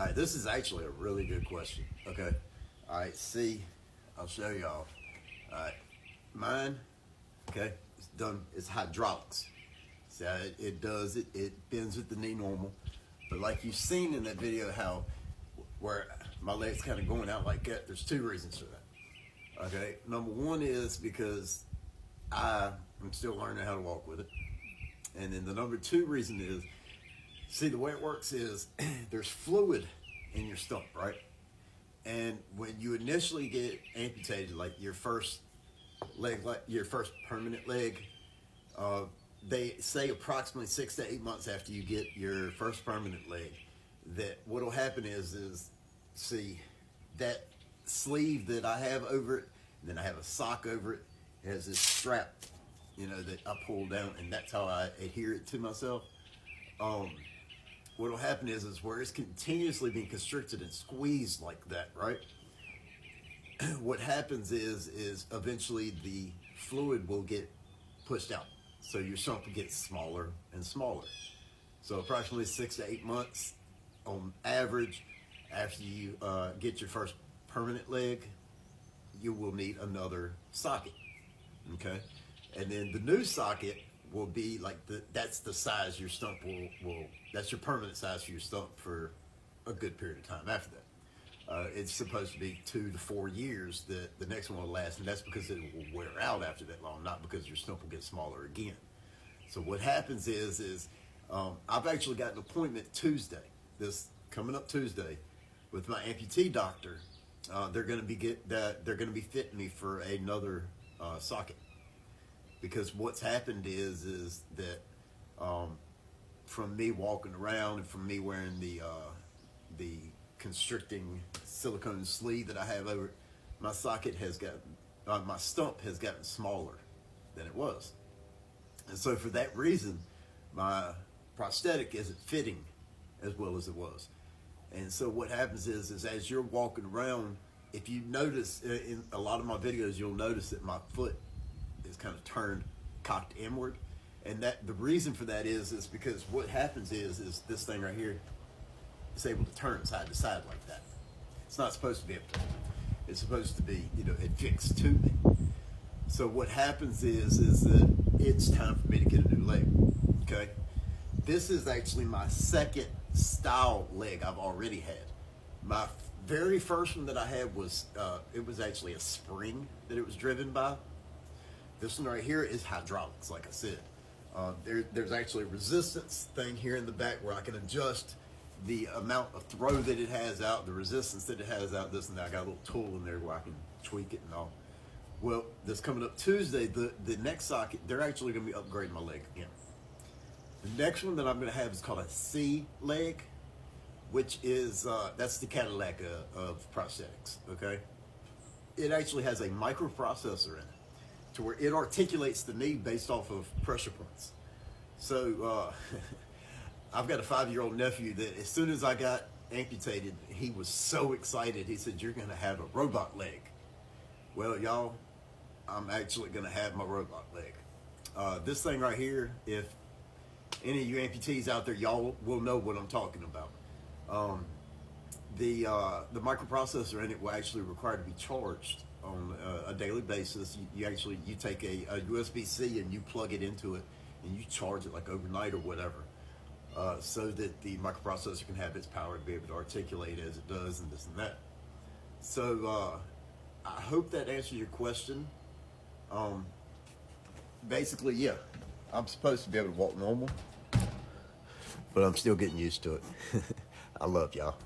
All right, this is actually a really good question. Okay. All right, see, I'll show y'all. All right, mine, okay, it's done, it's hydraulics. See how it bends with the knee normal. But like you've seen in that video how where my leg's kind of going out like that, there's two reasons for that. Okay, number one is because I'm still learning how to walk with it. And then the number two reason is, see, the way it works is there's fluid in your stump, right? And when you initially get amputated, like your first leg, like your first permanent leg, they say approximately 6 to 8 months after you get your first permanent leg, that what'll happen is see that sleeve that I have over it, and then I have a sock over it, it has this strap, you know, that I pull down, and that's how I adhere it to myself. What'll happen is where it's continuously being constricted and squeezed like that, right? What happens is eventually the fluid will get pushed out. So your stump will get smaller and smaller. So approximately 6 to 8 months on average after you get your first permanent leg, you will need another socket, okay? And then the new socket will be like that's the size your stump will that's your permanent size for your stump for a good period of time after that. It's supposed to be 2 to 4 years that the next one will last, and that's because it will wear out after that long, not because your stump will get smaller again. So what happens is I've actually got an appointment Tuesday, this coming up Tuesday, with my amputee doctor. They're going to be fitting me for another socket, because what's happened is that from me walking around and from me wearing the constricting silicone sleeve that I have over it, my socket has gotten, my stump has gotten smaller than it was. And so for that reason, my prosthetic isn't fitting as well as it was. And so what happens is as you're walking around, if you notice in a lot of my videos, you'll notice that my foot is kind of turned, cocked inward. And that the reason for that is because what happens is this thing right here is able to turn side to side like that. It's not supposed to be able to. It's supposed to be, you know, it fixed to me. So what happens is that it's time for me to get a new leg, okay? This is actually my second style leg I've already had. My very first one that I had was, it was actually a spring that it was driven by. This one right here is hydraulics, like I said. There's actually a resistance thing here in the back where I can adjust the amount of throw that it has out, the resistance that it has out, this and that. I got a little tool in there where I can tweak it and all. Well, this coming up Tuesday, the next socket, they're actually going to be upgrading my leg again. The next one that I'm going to have is called a C leg, which is, that's the Cadillac of prosthetics, okay? It actually has a microprocessor in it to where it articulates the knee based off of pressure points. So I've got a 5-year-old nephew that as soon as I got amputated, he was so excited. He said, "You're going to have a robot leg." Well, y'all, I'm actually going to have my robot leg. This thing right here, if any of you amputees out there, y'all will know what I'm talking about. The microprocessor in it will actually require to be charged on a daily basis. You take a USB-C and you plug it into it and you charge it like overnight or whatever, so that the microprocessor can have its power to be able to articulate as it does and this and that. So I hope that answers your question. Basically, yeah, I'm supposed to be able to walk normal, but I'm still getting used to it. I love y'all.